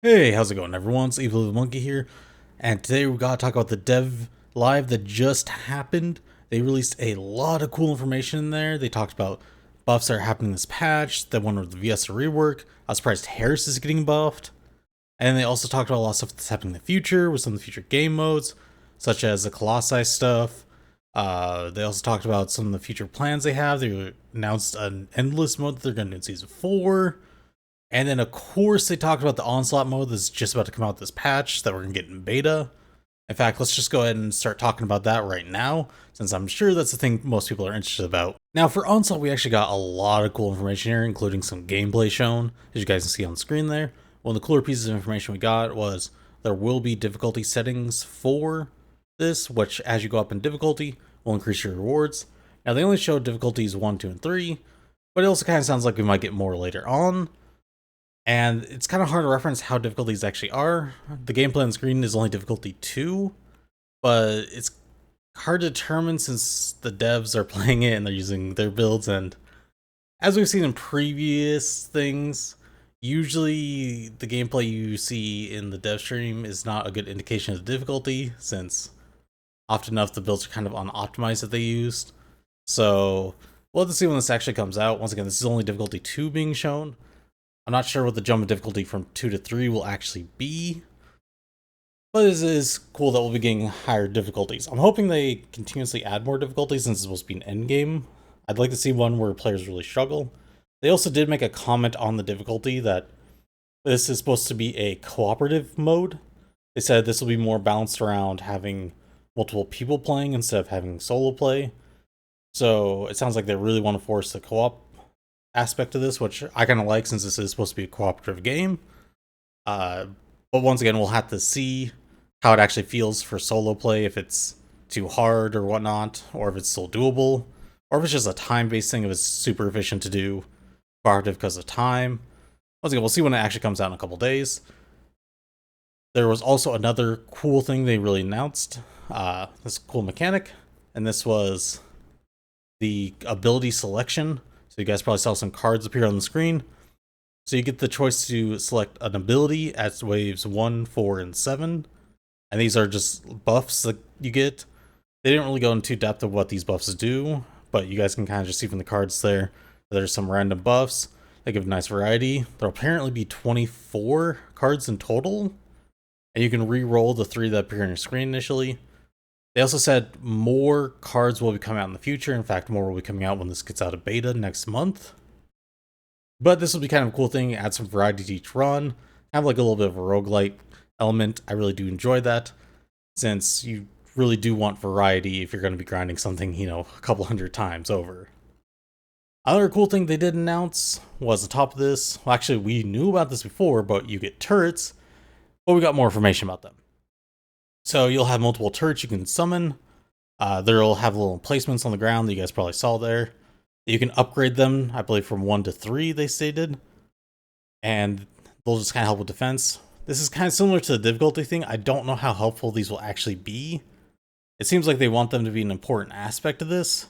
Hey, how's it going everyone? It's Evil the Monkey here, and today we gotta talk about the dev live that just happened. They released a lot of cool information in there. They talked about buffs that are happening in this patch, the one with the Viessa rework. I was surprised Harris is getting buffed. And they also talked about a lot of stuff that's happening in the future with some of the future game modes, such as the Colossi stuff. They also talked about some of the future plans they have. They announced an endless mode that they're going to do in Season 4. And then, of course, they talked about the Onslaught mode that's just about to come out this patch that we're going to get in beta. In fact, let's just go ahead and start talking about that right now, since I'm sure that's the thing most people are interested about. Now, for Onslaught, we actually got a lot of cool information here, including some gameplay shown, as you guys can see on the screen there. One of the cooler pieces of information we got was there will be difficulty settings for this, which, as you go up in difficulty, will increase your rewards. Now, they only showed difficulties 1, 2, and 3, but it also kind of sounds like we might get more later on. And it's kind of hard to reference how difficult these actually are. The gameplay on the screen is only difficulty 2, but it's hard to determine since the devs are playing it and they're using their builds. And as we've seen in previous things, usually the gameplay you see in the dev stream is not a good indication of the difficulty, since often enough the builds are kind of unoptimized that they used. So we'll have to see when this actually comes out. Once again, this is only difficulty 2 being shown. I'm not sure what the jump in difficulty from 2 to 3 will actually be, but it is cool that we'll be getting higher difficulties. I'm hoping they continuously add more difficulties since it's supposed to be an endgame. I'd like to see one where players really struggle. They also did make a comment on the difficulty that this is supposed to be a cooperative mode. They said this will be more balanced around having multiple people playing instead of having solo play. So it sounds like they really want to force the co-op aspect of this, which I kind of like since this is supposed to be a cooperative game. But once again, we'll have to see how it actually feels for solo play, if it's too hard or whatnot, or if it's still doable, or if it's just a time-based thing, if it's super efficient to do cooperative because of time. Once again, we'll see when it actually comes out in a couple days. There was also another cool thing they really announced, this cool mechanic, and this was the ability selection. So you guys probably saw some cards appear on the screen. So you get the choice to select an ability at waves 1, 4, and 7. And these are just buffs that you get. They didn't really go into depth of what these buffs do, but you guys can kind of just see from the cards there, there's some random buffs. They give a nice variety. There'll apparently be 24 cards in total. And you can re-roll the 3 that appear on your screen initially. They also said more cards will be coming out in the future. In fact, more will be coming out when this gets out of beta next month. But this will be kind of a cool thing, add some variety to each run, have like a little bit of a roguelite element. I really do enjoy that, since you really do want variety if you're going to be grinding something, a couple hundred times over. Another cool thing they did announce was on top of this, well, actually we knew about this before, but you get turrets, but we got more information about them. So you'll have multiple turrets you can summon. They'll have little emplacements on the ground that you guys probably saw there. You can upgrade them, I believe, from 1 to 3, they stated. And they'll just kind of help with defense. This is kind of similar to the difficulty thing. I don't know how helpful these will actually be. It seems like they want them to be an important aspect of this.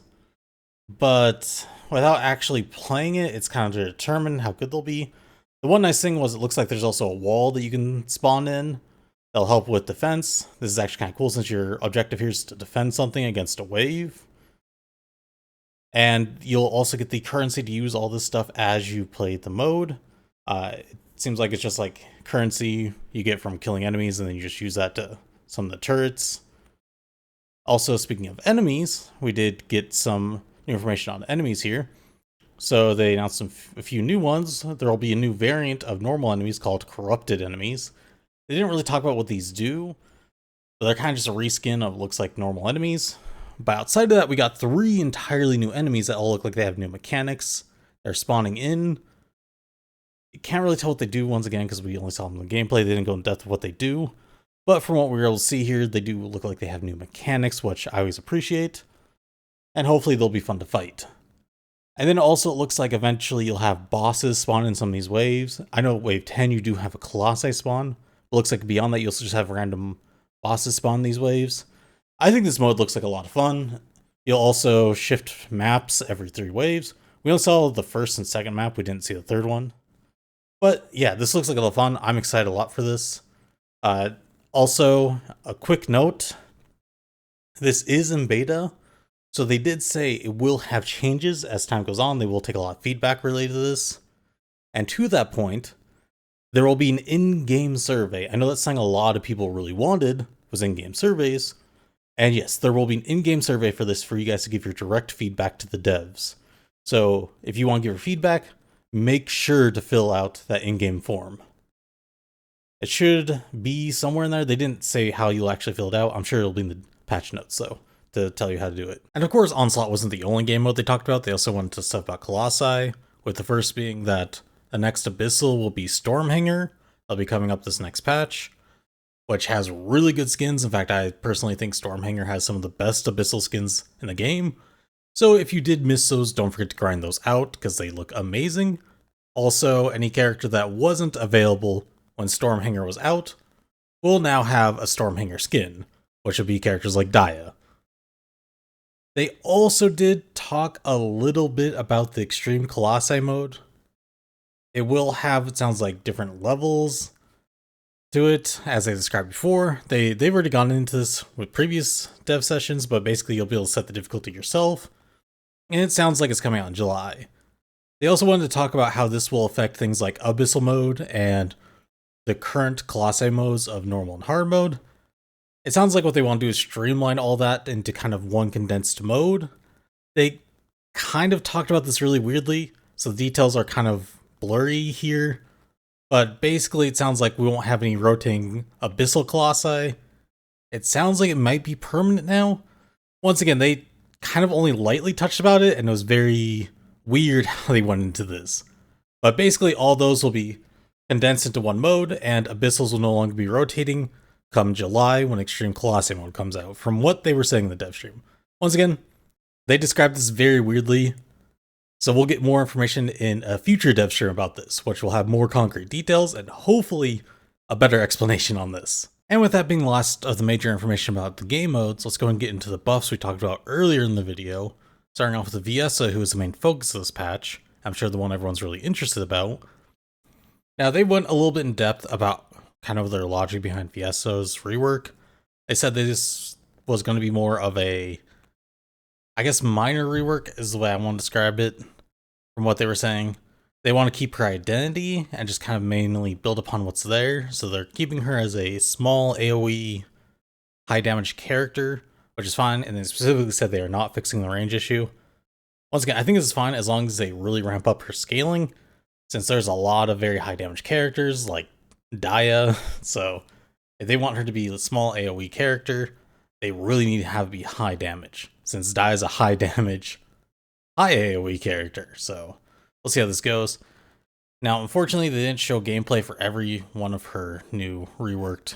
But without actually playing it, it's kind of to determine how good they'll be. The one nice thing was it looks like there's also a wall that you can spawn in. That'll help with defense. This is actually kind of cool since your objective here is to defend something against a wave. And you'll also get the currency to use all this stuff as you play the mode. It seems like it's just like currency you get from killing enemies, and then you just use that to some of the turrets. Also, speaking of enemies, we did get some new information on enemies here. So they announced a few new ones. There will be a new variant of normal enemies called corrupted enemies. They didn't really talk about what these do, but they're kind of just a reskin of looks like normal enemies. But outside of that, we got 3 entirely new enemies that all look like they have new mechanics. They're spawning in. You can't really tell what they do once again because we only saw them in the gameplay. They didn't go in depth with what they do. But from what we were able to see here, they do look like they have new mechanics, which I always appreciate. And hopefully they'll be fun to fight. And then also it looks like eventually you'll have bosses spawn in some of these waves. I know wave 10 you do have a Colossi spawn. It looks like beyond that you'll just have random bosses spawn these waves. I think this mode looks like a lot of fun. You'll also shift maps every 3 waves. We only saw the first and second map, we didn't see the third one. But yeah, this looks like a lot of fun. I'm excited a lot for this. Uh, Also, a quick note, this is in beta, so they did say it will have changes as time goes on. They will take a lot of feedback related to this. And to that point, there will be an in-game survey. I know that's something a lot of people really wanted, was in-game surveys. And yes, there will be an in-game survey for this for you guys to give your direct feedback to the devs. So if you want to give your feedback, make sure to fill out that in-game form. It should be somewhere in there. They didn't say how you'll actually fill it out. I'm sure it'll be in the patch notes, though, to tell you how to do it. And of course, Onslaught wasn't the only game mode they talked about. They also went to stuff about Colossi, with the first being that the next Abyssal will be Stormhanger. That'll be coming up this next patch, which has really good skins. In fact, I personally think Stormhanger has some of the best Abyssal skins in the game. So if you did miss those, don't forget to grind those out, because they look amazing. Also, any character that wasn't available when Stormhanger was out will now have a Stormhanger skin, which would be characters like Dia. They also did talk a little bit about the Extreme Colossi mode. It will have, it sounds like, different levels to it, as I described before. They've already gone into this with previous dev sessions, but basically you'll be able to set the difficulty yourself. And it sounds like it's coming out in July. They also wanted to talk about how this will affect things like Abyssal mode and the current Colossi modes of normal and hard mode. It sounds like what they want to do is streamline all that into kind of one condensed mode. They kind of talked about this really weirdly, so the details are kind of blurry here. But basically it sounds like we won't have any rotating Abyssal Colossi. It sounds like it might be permanent now. Once again, they kind of only lightly touched about it, and it was very weird how they went into this. But basically all those will be condensed into one mode, and Abyssals will no longer be rotating come July when Extreme Colossi mode comes out, from what they were saying in the dev stream. Once again, they described this very weirdly, so we'll get more information in a future dev stream about this, which will have more concrete details and hopefully a better explanation on this. And with that being the last of the major information about the game modes, let's go and get into the buffs we talked about earlier in the video, starting off with the Viessa, who is the main focus of this patch. I'm sure the one everyone's really interested about. Now, they went a little bit in depth about kind of their logic behind Viessa's rework. They said this was going to be more of a, I guess, minor rework is the way I want to describe it from what they were saying. They want to keep her identity and just kind of mainly build upon what's there. So they're keeping her as a small AoE high damage character, which is fine. And they specifically said they are not fixing the range issue. Once again, I think this is fine as long as they really ramp up her scaling, since there's a lot of very high damage characters like Dia. So if they want her to be a small AoE character, they really need to have be high damage, since Dia is a high damage, high AoE character. So we'll see how this goes. Now, unfortunately, they didn't show gameplay for every one of her new reworked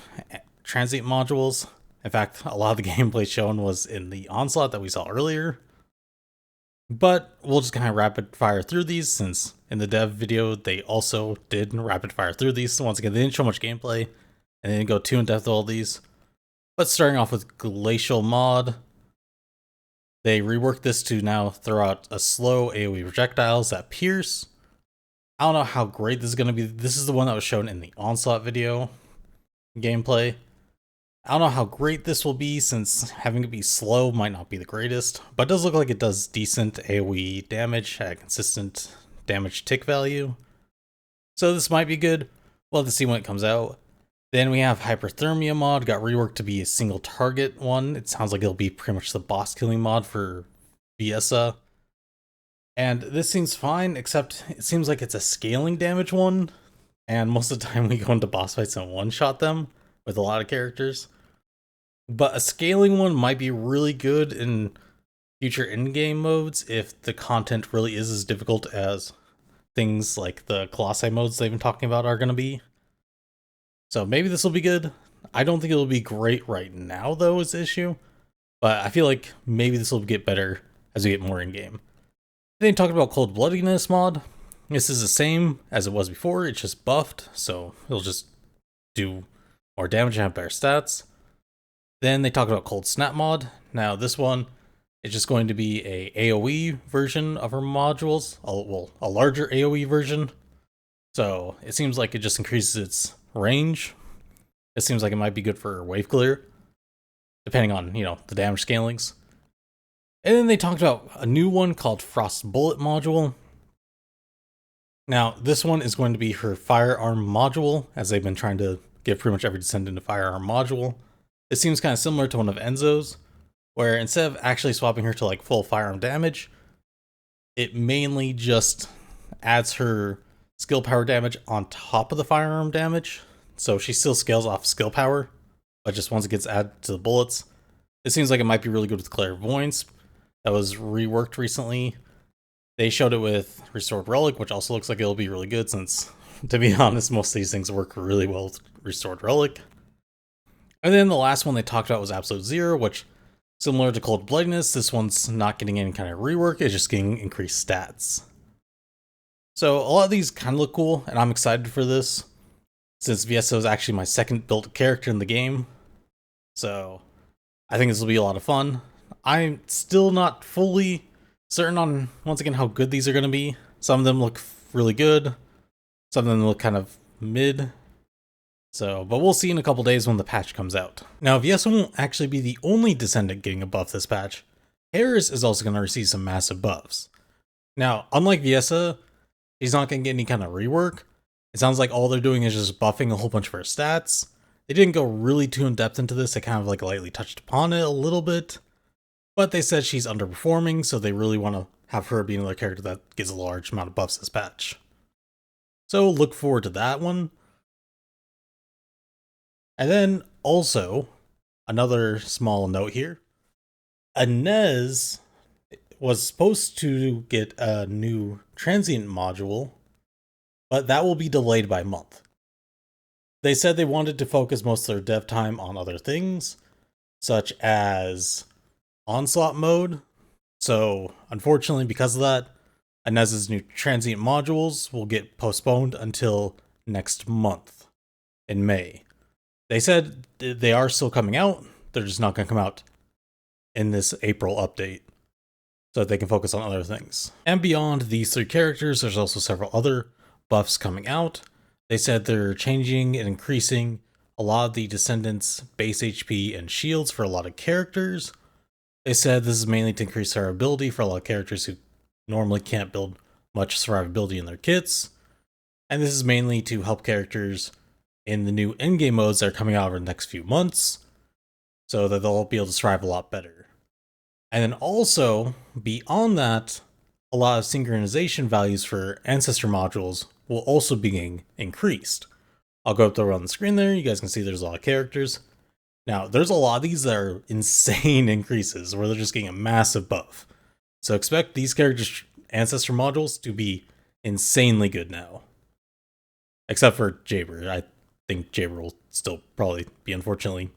transient modules. In fact, a lot of the gameplay shown was in the Onslaught that we saw earlier. But we'll just kind of rapid fire through these, since in the dev video they also did rapid fire through these. So once again, they didn't show much gameplay and they didn't go too in depth with all these. But starting off with Glacial Mod, they reworked this to now throw out a slow AoE projectiles that pierce. I don't know how great this is going to be. This is the one that was shown in the Onslaught video gameplay. I don't know how great this will be, since having it be slow might not be the greatest, but it does look like it does decent AoE damage at a consistent damage tick value. So this might be good. We'll have to see when it comes out. Then we have Hyperthermia mod, got reworked to be a single target one. It sounds like it'll be pretty much the boss killing mod for Viessa. And this seems fine, except it seems like it's a scaling damage one. And most of the time we go into boss fights and one-shot them with a lot of characters. But a scaling one might be really good in future in-game modes if the content really is as difficult as things like the Colossi modes they've been talking about are going to be. So maybe this will be good. I don't think it'll be great right now, though, is the issue. But I feel like maybe this will get better as we get more in-game. Then talked about Cold Bloodiness mod. This is the same as it was before, it's just buffed, so it'll just do more damage and have better stats. Then they talked about Cold Snap mod. Now this one is just going to be a AoE version of her modules, a larger AoE version. So it seems like it just increases its range. It seems like it might be good for wave clear, depending on, the damage scalings. And then they talked about a new one called Frost Bullet module. Now, this one is going to be her firearm module, as they've been trying to give pretty much every Descendant a firearm module. It seems kind of similar to one of Enzo's, where instead of actually swapping her to like full firearm damage, it mainly just adds her skill power damage on top of the firearm damage. So she still scales off skill power, but just once it gets added to the bullets. It seems like it might be really good with Clairvoyance. That was reworked recently. They showed it with Restored Relic, which also looks like it'll be really good since, to be honest, most of these things work really well with Restored Relic. And then the last one they talked about was Absolute Zero, which, similar to Cold Bloodedness, this one's not getting any kind of rework, it's just getting increased stats. So a lot of these kind of look cool, and I'm excited for this, since Viessa is actually my second built character in the game. So I think this will be a lot of fun. I'm still not fully certain on, once again, how good these are going to be. Some of them look really good. Some of them look kind of mid. So, but we'll see in a couple days when the patch comes out. Now, Viessa won't actually be the only Descendant getting a buff this patch. Harris is also going to receive some massive buffs. Now, unlike Viessa, he's not going to get any kind of rework. It sounds like all they're doing is just buffing a whole bunch of her stats. They didn't go really too in depth into this. They kind of like lightly touched upon it a little bit. But they said she's underperforming, so they really want to have her be another character that gets a large amount of buffs this patch. So look forward to that one. And then also, another small note here. Ines was supposed to get a new transient module, but that will be delayed by a month. They said they wanted to focus most of their dev time on other things, such as Onslaught mode. So, unfortunately, because of that, Inez's new transient modules will get postponed until next month, in May. They said they are still coming out, they're just not going to come out in this April update, so that they can focus on other things. And beyond these three characters, there's also several other buffs coming out. They said they're changing and increasing a lot of the Descendants' base HP and shields for a lot of characters. They said this is mainly to increase survivability for a lot of characters who normally can't build much survivability in their kits. And this is mainly to help characters in the new endgame modes that are coming out over the next few months, so that they'll be able to survive a lot better. And then also, beyond that, a lot of synchronization values for ancestor modules will also be getting increased. I'll go up there on the screen there, you guys can see there's a lot of characters. Now, there's a lot of these that are insane increases, where they're just getting a massive buff. So expect these characters' ancestor modules to be insanely good now. Except for Jaber. I think Jaber will still probably be, unfortunately,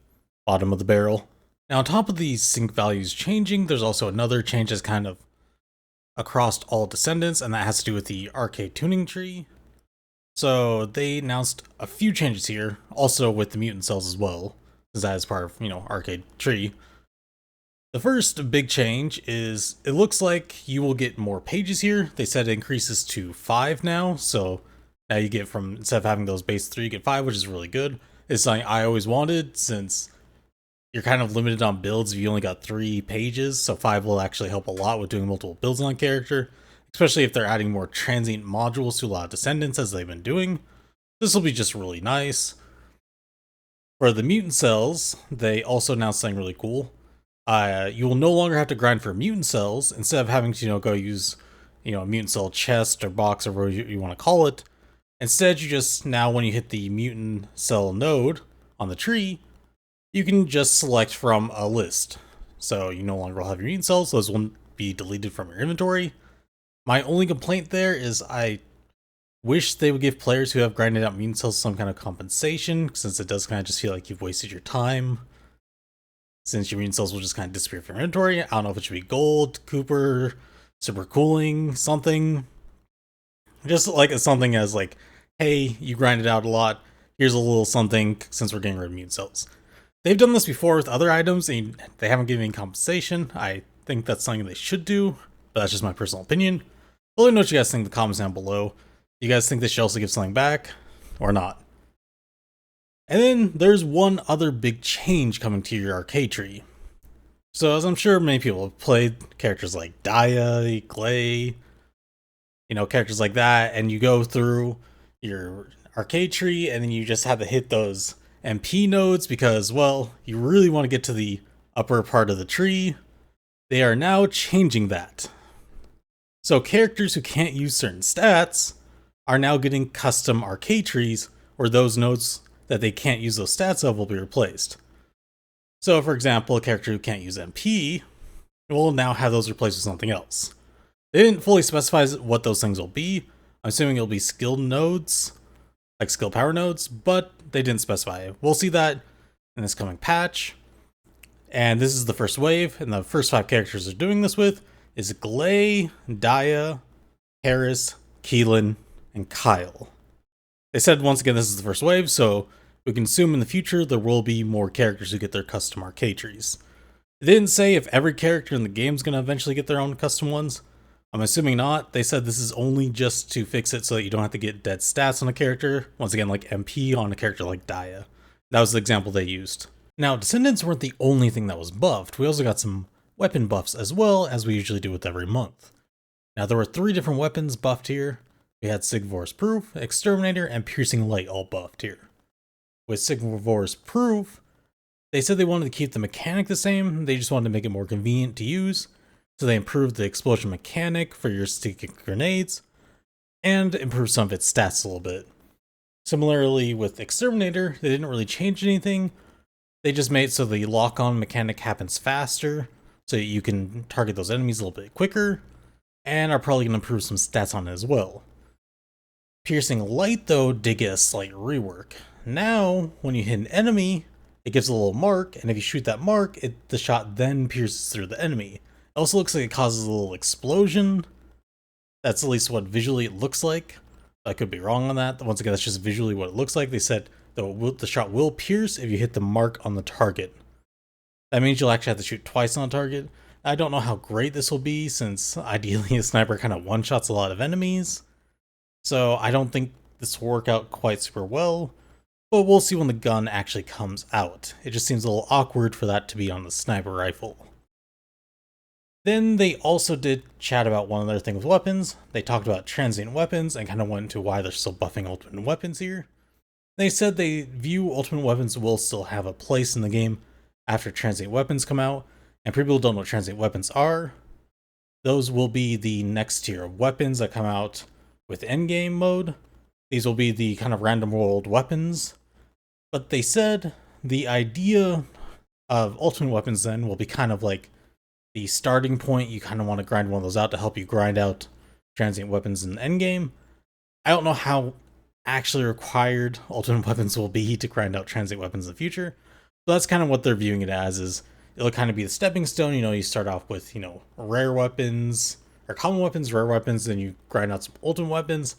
bottom of the barrel. Now, on top of these sync values changing, there's also another change that's kind of across all Descendants, and that has to do with the Arche tuning tree. So they announced a few changes here, also with the mutant cells as well, because that is part of, Arche tree. The first big change is it looks like you will get more pages here. They said it increases to 5 now, so now you get from, instead of having those base 3, you get 5, which is really good. It's something I always wanted, since you're kind of limited on builds if you only got 3 pages, so 5 will actually help a lot with doing multiple builds on a character, especially if they're adding more transient modules to a lot of Descendants as they've been doing. This will be just really nice. For the mutant cells, they also announced something really cool. You will no longer have to grind for mutant cells. Instead of having to, go use, a mutant cell chest or box or whatever you want to call it. Instead, you just, now when you hit the mutant cell node on the tree, you can just select from a list. So you no longer will have your mutant cells, those won't be deleted from your inventory. My only complaint there is I wish they would give players who have grinded out mutant cells some kind of compensation, since it does kind of just feel like you've wasted your time. Since your mutant cells will just kind of disappear from your inventory. I don't know if it should be gold, Cooper, super cooling, something. Just like something as like, hey, you grinded out a lot, here's a little something since we're getting rid of mutant cells. They've done this before with other items, and they haven't given any compensation. I think that's something they should do, but that's just my personal opinion. Let me know what you guys think in the comments down below. You guys think they should also give something back or not? And then there's one other big change coming to your arcade tree. So as I'm sure many people have played characters like Dia, Clay, characters like that, and you go through your arcade tree and then you just have to hit those MP nodes because, well, you really want to get to the upper part of the tree. They are now changing that. So characters who can't use certain stats are now getting custom arcade trees where those nodes that they can't use those stats of will be replaced. So for example, a character who can't use MP will now have those replaced with something else. They didn't fully specify what those things will be. I'm assuming it'll be skill nodes, like skill power nodes, but they didn't specify. We'll see that in this coming patch. And this is the first wave, and the first 5 characters they're doing this with is Glay, Dia, Harris, Keelan, and Kyle. They said once again this is the first wave, so we can assume in the future there will be more characters who get their custom arcade trees. They didn't say if every character in the game is going to eventually get their own custom ones. I'm assuming not. They said this is only just to fix it so that you don't have to get dead stats on a character. Once again, like MP on a character like Dia. That was the example they used. Now, Descendants weren't the only thing that was buffed. We also got some weapon buffs as well, as we usually do with every month. Now, there were 3 different weapons buffed here. We had Sigvor's Proof, Exterminator, and Piercing Light all buffed here. With Sigvor's Proof, they said they wanted to keep the mechanic the same. They just wanted to make it more convenient to use. So they improved the explosion mechanic for your sticky grenades, and improved some of its stats a little bit. Similarly with Exterminator, they didn't really change anything. They just made so the lock-on mechanic happens faster, so you can target those enemies a little bit quicker, and are probably going to improve some stats on it as well. Piercing Light, though, did get a slight rework. Now, when you hit an enemy, it gives a little mark, and if you shoot that mark, the shot then pierces through the enemy. It also looks like it causes a little explosion. That's at least what visually it looks like. I could be wrong on that. Once again, that's just visually what it looks like. They said the shot will pierce if you hit the mark on the target. That means you'll actually have to shoot twice on a target. I don't know how great this will be, since ideally a sniper kind of one-shots a lot of enemies. So I don't think this will work out quite super well. But we'll see when the gun actually comes out. It just seems a little awkward for that to be on the sniper rifle. Then they also did chat about one other thing with weapons. They talked about transient weapons and kind of went into why they're still buffing ultimate weapons here. They said they view ultimate weapons will still have a place in the game after transient weapons come out, and people don't know what transient weapons are. Those will be the next tier of weapons that come out with endgame mode. These will be the kind of random world weapons. But they said the idea of ultimate weapons then will be kind of like the starting point. You kind of want to grind one of those out to help you grind out transient weapons in the endgame. I don't know how actually required ultimate weapons will be to grind out transient weapons in the future. But that's kind of what they're viewing it as, is it'll kind of be the stepping stone. You start off with, rare weapons, or common weapons, rare weapons, then you grind out some ultimate weapons.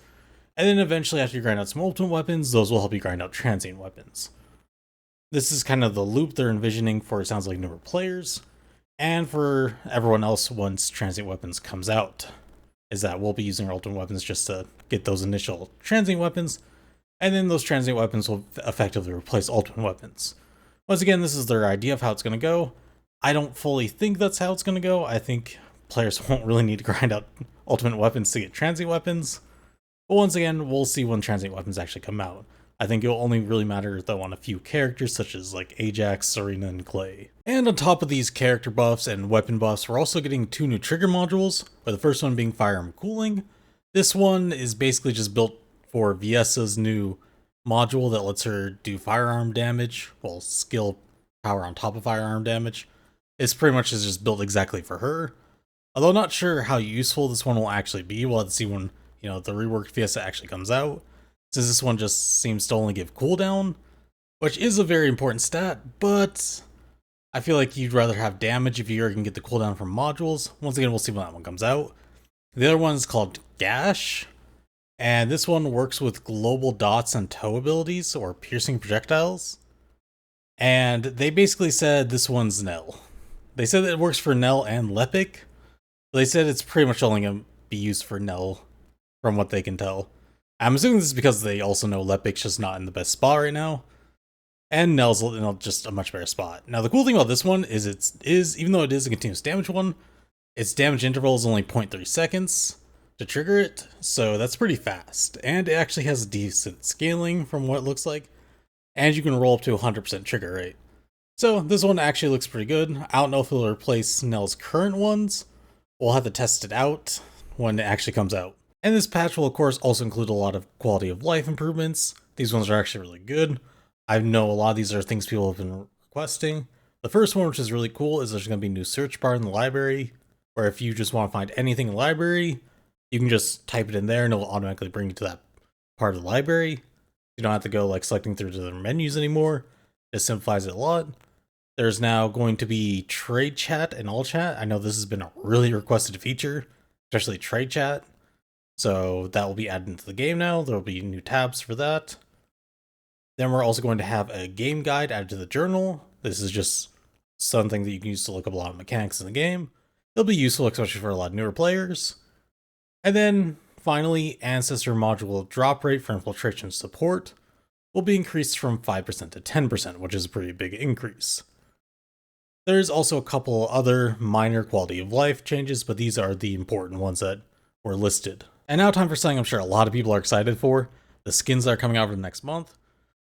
And then eventually after you grind out some ultimate weapons, those will help you grind out transient weapons. This is kind of the loop they're envisioning for, it sounds like, newer players. And for everyone else once transient weapons comes out, is that we'll be using our ultimate weapons just to get those initial transient weapons, and then those transient weapons will effectively replace ultimate weapons. Once again, this is their idea of how it's going to go. I don't fully think that's how it's going to go. I think players won't really need to grind out ultimate weapons to get transient weapons. But once again, we'll see when transient weapons actually come out. I think it'll only really matter though on a few characters such as like Ajax, Serena, and Clay. And on top of these character buffs and weapon buffs, we're also getting 2 new trigger modules, with the first one being firearm cooling. This one is basically just built for Viessa's new module that lets her do firearm damage, well, skill power on top of firearm damage. It's pretty much just built exactly for her. Although not sure how useful this one will actually be. We'll have to see when, the reworked Viessa actually comes out, since this one just seems to only give cooldown, which is a very important stat, but I feel like you'd rather have damage if you can get the cooldown from modules. Once again, we'll see when that one comes out. The other one is called Gash, and this one works with global dots and toe abilities, or piercing projectiles. And they basically said this one's Nell. They said that it works for Nell and Lepic. They said it's pretty much only going to be used for Nell, from what they can tell. I'm assuming this is because they also know Lepik's just not in the best spot right now, and Nell's in just a much better spot. Now, the cool thing about this one is even though it is a continuous damage one, its damage interval is only 0.3 seconds to trigger it, so that's pretty fast. And it actually has decent scaling from what it looks like, and you can roll up to 100% trigger rate. So this one actually looks pretty good. I don't know if it'll replace Nell's current ones. We'll have to test it out when it actually comes out. And this patch will of course also include a lot of quality of life improvements. These ones are actually really good. I know a lot of these are things people have been requesting. The first one, which is really cool, is there's going to be a new search bar in the library, where if you just want to find anything in the library, you can just type it in there and it'll automatically bring you to that part of the library. You don't have to go like selecting through to the menus anymore. It simplifies it a lot. There's now going to be trade chat and all chat. I know this has been a really requested feature, especially trade chat. So that will be added into the game now. There will be new tabs for that. Then we're also going to have a game guide added to the journal. This is just something that you can use to look up a lot of mechanics in the game. It'll be useful, especially for a lot of newer players. And then finally, Ancestor Module drop rate for infiltration support will be increased from 5% to 10%, which is a pretty big increase. There's also a couple other minor quality of life changes, but these are the important ones that were listed. And now time for something I'm sure a lot of people are excited for, the skins that are coming out for the next month.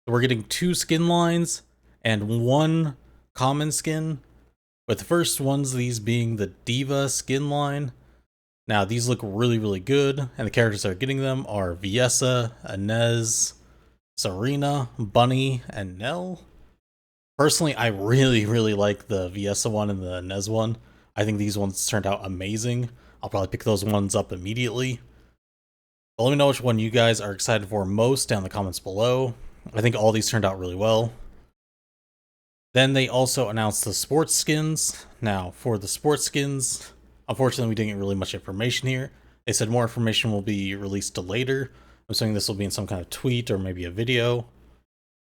So we're getting 2 skin lines and 1 common skin, with the first ones these being the Diva skin line. Now these look really good, and the characters that are getting them are Viessa, Ines, Serena, Bunny, and Nell. Personally, I really like the Viessa one and the Ines one. I think these ones turned out amazing. I'll probably pick those ones up immediately. But let me know which one you guys are excited for most down in the comments below. I think all these turned out really well. Then they also announced the sports skins. Now, for the sports skins, unfortunately we didn't get really much information here. They said more information will be released to later. I'm assuming this will be in some kind of tweet or maybe a video.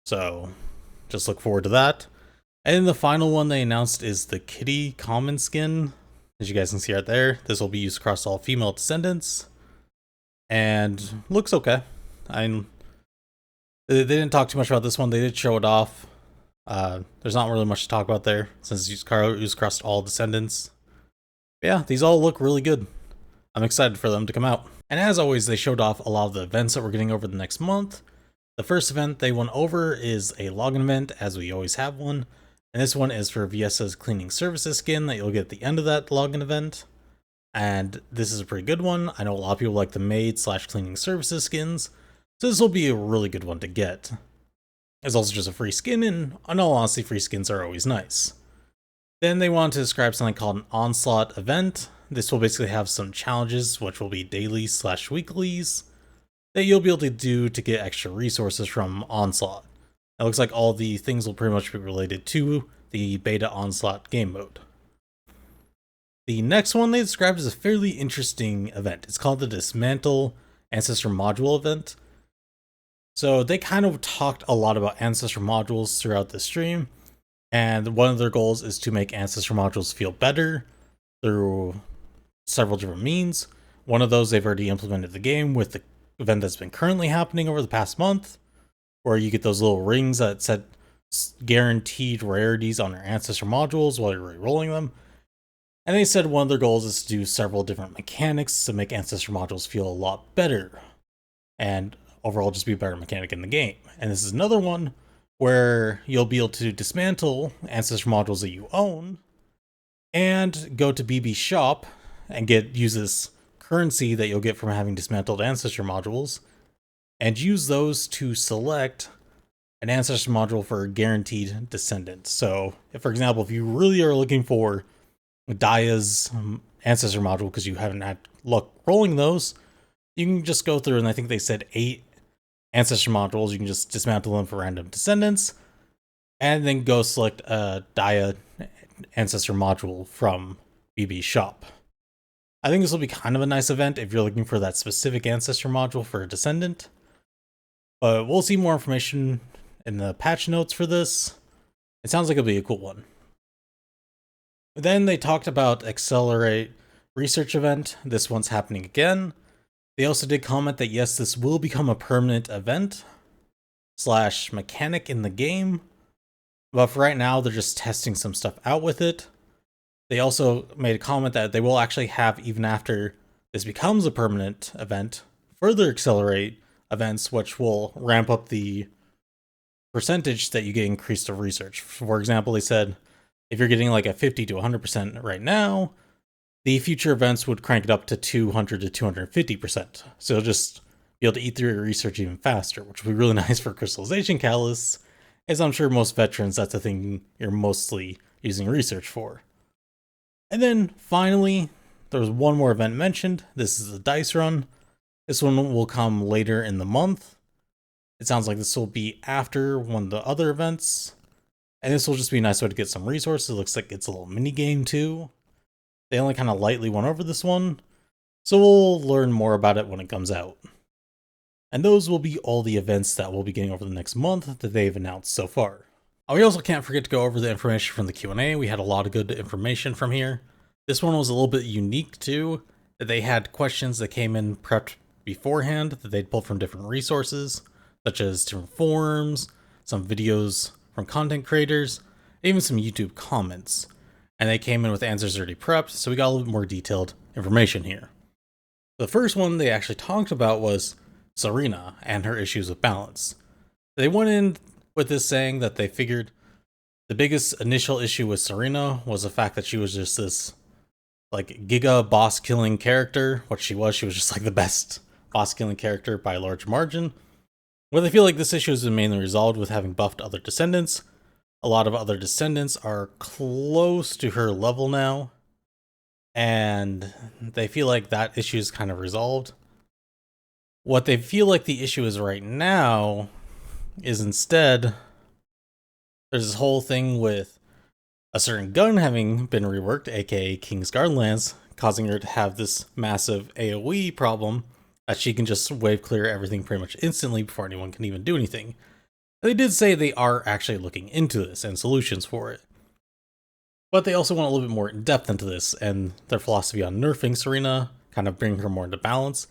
So, just look forward to that. And then the final one they announced is the Kitty common skin. As you guys can see right there, this will be used across all female descendants. And looks okay. They didn't talk too much about this one. They did show it off. There's not really much to talk about there, since it's used across all descendants. But yeah, these all look really good. I'm excited for them to come out. And as always, they showed off a lot of the events that we're getting over the next month. The first event they went over is a login event, as we always have one. And this one is for Viessa's cleaning services skin that you'll get at the end of that login event. And this is a pretty good one. I know a lot of people like the maid/cleaning services skins, so this will be a really good one to get. It's also just a free skin, and in all honesty, free skins are always nice. Then they wanted to describe something called an Onslaught event. This will basically have some challenges, which will be dailies/weeklies, that you'll be able to do to get extra resources from Onslaught. It looks like all the things will pretty much be related to the beta Onslaught game mode. The next one they described as a fairly interesting event. It's called the Dismantle Ancestor Module event. So they kind of talked a lot about Ancestor Modules throughout the stream, and one of their goals is to make Ancestor Modules feel better through several different means. One of those they've already implemented the game with the event that's been currently happening over the past month, where you get those little rings that set guaranteed rarities on your Ancestor Modules while you're re-rolling them. And they said one of their goals is to do several different mechanics to make Ancestor Modules feel a lot better, and overall just be a better mechanic in the game. And this is another one where you'll be able to dismantle Ancestor Modules that you own, and go to BB Shop and use this currency that you'll get from having dismantled Ancestor Modules, and use those to select an Ancestor Module for a guaranteed Descendant. So, if, for example, if you really are looking for Daya's Ancestor Module because you haven't had luck rolling those, you can just go through, and I think they said 8 Ancestor Modules. You can just dismantle them for random Descendants, and then go select a Daya Ancestor Module from BB Shop. I think this will be kind of a nice event if you're looking for that specific Ancestor Module for a Descendant. But we'll see more information in the patch notes for this. It sounds like it'll be a cool one. Then they talked about Accelerate Research event. This one's happening again. They also did comment that yes, this will become a permanent event slash mechanic in the game, but for right now, they're just testing some stuff out with it. They also made a comment that they will actually have, even after this becomes a permanent event, further accelerate events, which will ramp up the percentage that you get increased of research. For example, they said if you're getting like a 50 to 100% right now, the future events would crank it up to 200 to 250%. So you'll just be able to eat through your research even faster, which would be really nice for crystallization catalysts, as I'm sure most veterans, that's the thing you're mostly using research for. And then finally, there was one more event mentioned. This is the dice run. This one will come later in the month. It sounds like this will be after one of the other events. And this will just be a nice way to get some resources. It looks like it's a little mini game too. They only kind of lightly went over this one, so we'll learn more about it when it comes out. And those will be all the events that we'll be getting over the next month that they've announced so far. We also can't forget to go over the information from the Q&A. We had a lot of good information from here. This one was a little bit unique too, that they had questions that came in prepped beforehand that they'd pulled from different resources, such as different forums, some videos from content creators, even some YouTube comments. And they came in with answers already prepped, so we got a little bit more detailed information here. The first one they actually talked about was Serena and her issues with balance. They went in with this saying that they figured the biggest initial issue with Serena was the fact that she was just this like giga boss killing character. What she was just like the best boss killing character by a large margin. Where they feel like this issue has been mainly resolved with having buffed other descendants. A lot of other descendants are close to her level now, and they feel like that issue is kind of resolved. What they feel like the issue is right now is instead there's this whole thing with a certain gun having been reworked, aka King's Guard Lance, causing her to have this massive AoE problem that she can just wave clear everything pretty much instantly before anyone can even do anything. They did say they are actually looking into this and solutions for it. But they also went a little bit more in depth into this and their philosophy on nerfing Serena, kind of bringing her more into balance.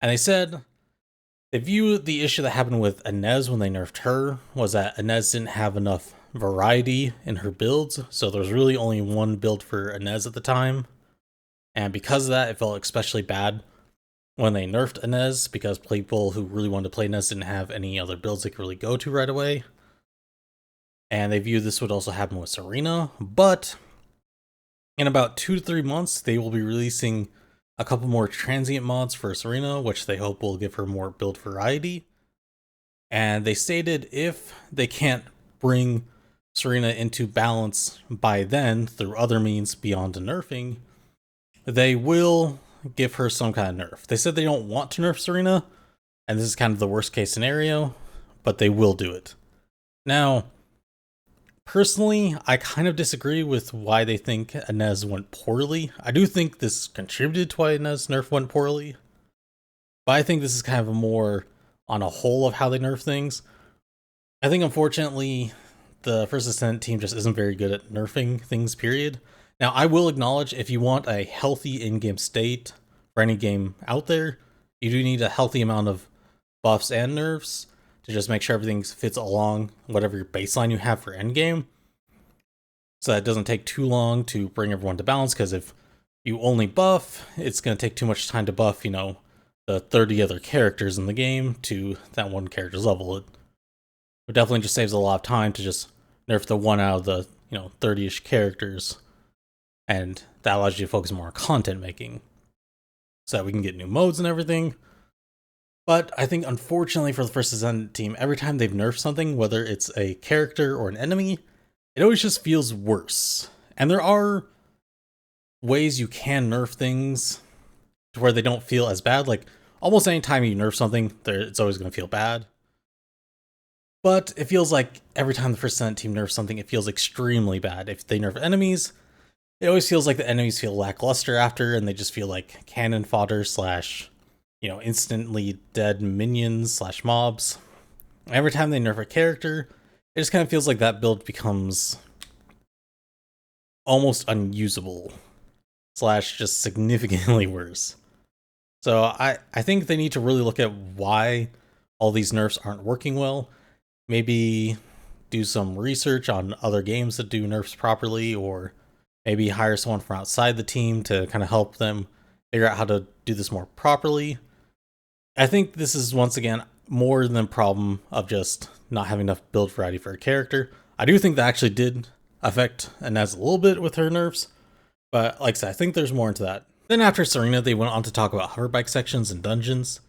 And they said they view the issue that happened with Ines when they nerfed her was that Ines didn't have enough variety in her builds, so there was really only one build for Ines at the time. And because of that, it felt especially bad when they nerfed Ines, because people who really wanted to play Ines didn't have any other builds they could really go to right away. And they view this would also happen with Serena, but in about 2 to 3 months, they will be releasing a couple more transient mods for Serena, which they hope will give her more build variety. And they stated if they can't bring Serena into balance by then through other means beyond nerfing, they will give her some kind of nerf. They said they don't want to nerf Serena, and this is kind of the worst case scenario, but they will do it. Now, personally, I kind of disagree with why they think Ines went poorly. I do think this contributed to why Ines nerf went poorly, but I think this is kind of a more on a whole of how they nerf things. I think, unfortunately, the First Descendant team just isn't very good at nerfing things, period. Now, I will acknowledge if you want a healthy in-game state for any game out there, you do need a healthy amount of buffs and nerfs to just make sure everything fits along whatever your baseline you have for endgame. So that it doesn't take too long to bring everyone to balance, because if you only buff, it's going to take too much time to buff, the 30 other characters in the game to that one character's level. It definitely just saves a lot of time to just nerf the one out of the 30-ish characters, and that allows you to focus more on content making so that we can get new modes and everything. But I think, unfortunately, for the First Descendant team, every time they've nerfed something, whether it's a character or an enemy, it always just feels worse. And there are ways you can nerf things to where they don't feel as bad. Like, almost any time you nerf something, it's always going to feel bad. But it feels like every time the First Descendant team nerfs something, it feels extremely bad. If they nerf enemies, it always feels like the enemies feel lackluster after, and they just feel like cannon fodder slash, instantly dead minions slash mobs. Every time they nerf a character, it just kind of feels like that build becomes almost unusable slash just significantly worse. So I think they need to really look at why all these nerfs aren't working well. Maybe do some research on other games that do nerfs properly, or maybe hire someone from outside the team to kind of help them figure out how to do this more properly. I think this is once again more than a problem of just not having enough build variety for a character. I do think that actually did affect Ines a little bit with her nerfs, but like I said, I think there's more into that. Then after Serena, they went on to talk about hoverbike sections and dungeons,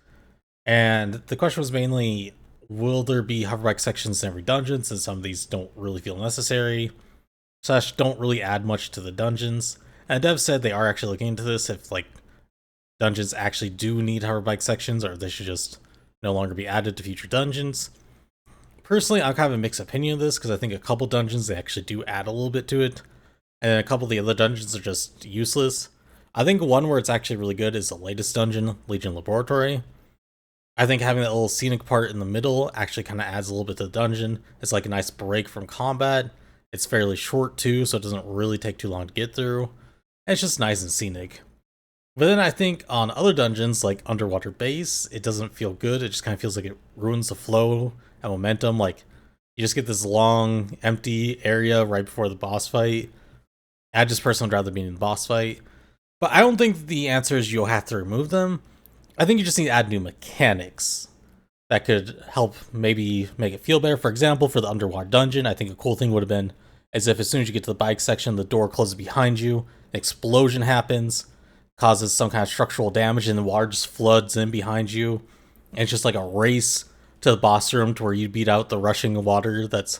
and the question was mainly, will there be hoverbike sections in every dungeon, since some of these don't really feel necessary, slash don't really add much to the dungeons. And Dev said they are actually looking into this, if like dungeons actually do need hoverbike sections, or they should just no longer be added to future dungeons. Personally, I kind of a mixed opinion of this, because I think a couple dungeons they actually do add a little bit to it, and then a couple of the other dungeons are just useless. I think one where it's actually really good is the latest dungeon, Legion Laboratory. I think having that little scenic part in the middle actually kind of adds a little bit to the dungeon. It's like a nice break from combat. It's fairly short too, so it doesn't really take too long to get through. And it's just nice and scenic. But then I think on other dungeons, like Underwater Base, it doesn't feel good. It just kind of feels like it ruins the flow and momentum. Like, you just get this long, empty area right before the boss fight. I just personally would rather be in the boss fight. But I don't think the answer is you'll have to remove them. I think you just need to add new mechanics that could help maybe make it feel better. For example, for the underwater dungeon, I think a cool thing would have been as if as soon as you get to the bike section, the door closes behind you, an explosion happens, causes some kind of structural damage, and the water just floods in behind you. And it's just like a race to the boss room to where you beat out the rushing water that's,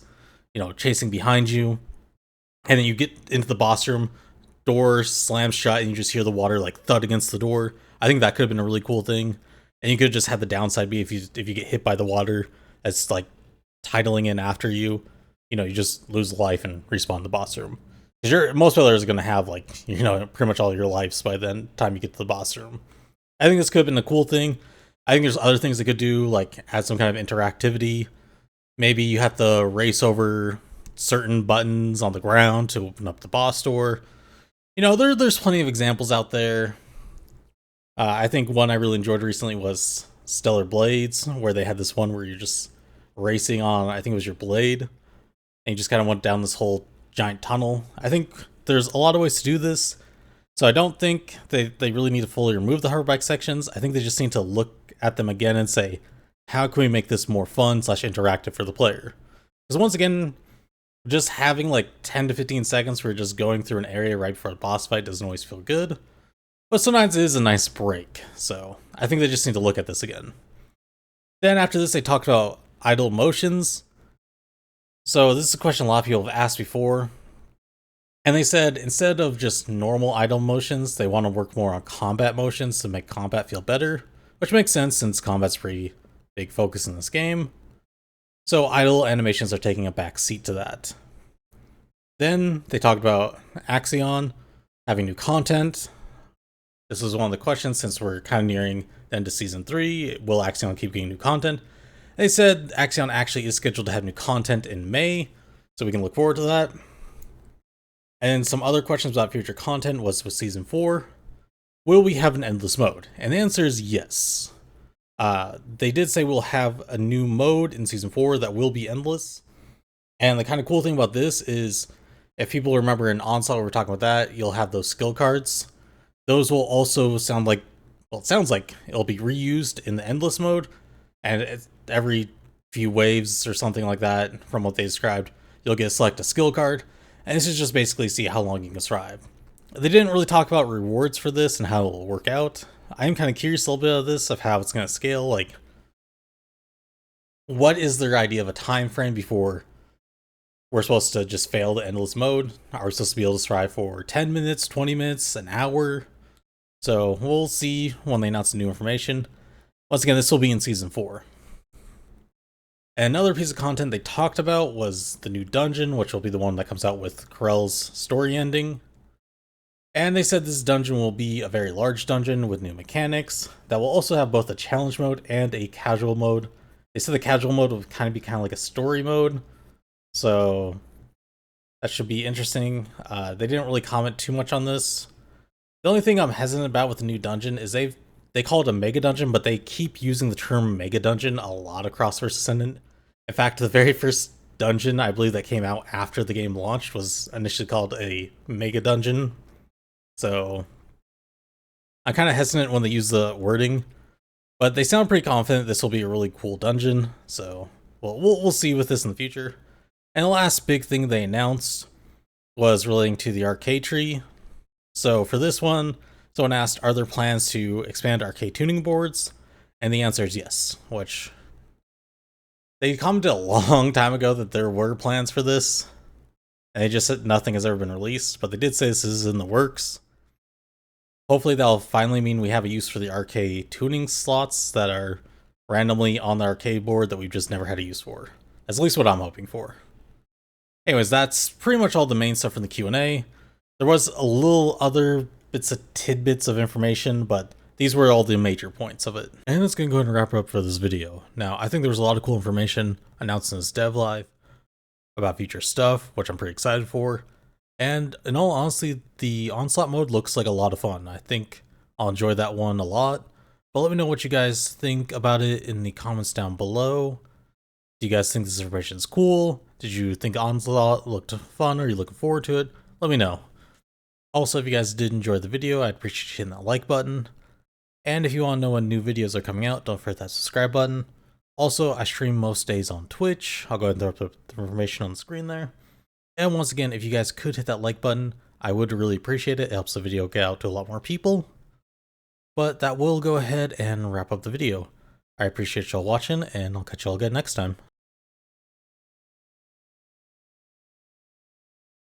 chasing behind you. And then you get into the boss room, door slams shut, and you just hear the water like thud against the door. I think that could have been a really cool thing. And you could have just had the downside be if you get hit by the water that's like tidling in after you, you just lose life and respawn in the boss room. Because most players are going to have like, pretty much all your lives by the time you get to the boss room. I think this could have been a cool thing. I think there's other things they could do, like add some kind of interactivity. Maybe you have to race over certain buttons on the ground to open up the boss door. There's plenty of examples out there. I think one I really enjoyed recently was Stellar Blades, where they had this one where you're just racing on, I think it was your blade, and you just kind of went down this whole giant tunnel. I think there's a lot of ways to do this, so I don't think they really need to fully remove the hoverbike sections. I think they just need to look at them again and say, how can we make this more fun / interactive for the player? Because once again, just having like 10 to 15 seconds for just going through an area right before a boss fight doesn't always feel good. But sometimes it is a nice break, so I think they just need to look at this again. Then after this, they talked about idle motions. So this is a question a lot of people have asked before. And they said instead of just normal idle motions, they want to work more on combat motions to make combat feel better, which makes sense since combat's a pretty big focus in this game. So idle animations are taking a back seat to that. Then they talked about Axion having new content. This was one of the questions since we're kind of nearing the end of Season 3. Will Axion keep getting new content? They said Axion actually is scheduled to have new content in May, so we can look forward to that. And some other questions about future content was with Season 4. Will we have an endless mode? And the answer is yes. They did say we'll have a new mode in Season 4 that will be endless. And the kind of cool thing about this is, if people remember in Onslaught, we were talking about that, you'll have those skill cards. Those will also sound like, well, it sounds like it'll be reused in the endless mode. And every few waves or something like that, from what they described, you'll get to select a skill card. And this is just basically see how long you can survive. They didn't really talk about rewards for this and how it will work out. I'm kind of curious a little bit of this, of how it's going to scale. Like, what is their idea of a time frame before we're supposed to just fail the endless mode? Are we supposed to be able to survive for 10 minutes, 20 minutes, an hour? So we'll see when they announce the new information. Once again, this will be in Season 4. And another piece of content they talked about was the new dungeon, which will be the one that comes out with Corell's story ending. And they said this dungeon will be a very large dungeon with new mechanics that will also have both a challenge mode and a casual mode. They said the casual mode will kind of like a story mode, so that should be interesting. They didn't really comment too much on this. The only thing I'm hesitant about with the new dungeon is they've they call it a mega dungeon, but they keep using the term mega dungeon a lot across vs. Descendant. In fact, the very first dungeon I believe that came out after the game launched was initially called a mega dungeon. So I'm kind of hesitant when they use the wording, but they sound pretty confident this will be a really cool dungeon. So we'll see with this in the future. And the last big thing they announced was relating to the arcade tree. So for this one, someone asked, are there plans to expand arcade tuning boards? And the answer is yes, which they commented a long time ago that there were plans for this. And they just said nothing has ever been released, but they did say this is in the works. Hopefully that'll finally mean we have a use for the arcade tuning slots that are randomly on the arcade board that we've just never had a use for. That's at least what I'm hoping for. Anyways, that's pretty much all the main stuff from the Q&A. There was a little other bits of tidbits of information, but these were all the major points of it. And that's going to go ahead and wrap up for this video. Now, I think there was a lot of cool information announced in this dev live about future stuff, which I'm pretty excited for. And in all honesty, the Onslaught mode looks like a lot of fun. I think I'll enjoy that one a lot. But let me know what you guys think about it in the comments down below. Do you guys think this information is cool? Did you think Onslaught looked fun? Are you looking forward to it? Let me know. Also, if you guys did enjoy the video, I'd appreciate you hitting that like button. And if you want to know when new videos are coming out, don't forget that subscribe button. Also, I stream most days on Twitch. I'll go ahead and throw up the information on the screen there. And once again, if you guys could hit that like button, I would really appreciate it. It helps the video get out to a lot more people. But that will go ahead and wrap up the video. I appreciate y'all watching, and I'll catch y'all again next time.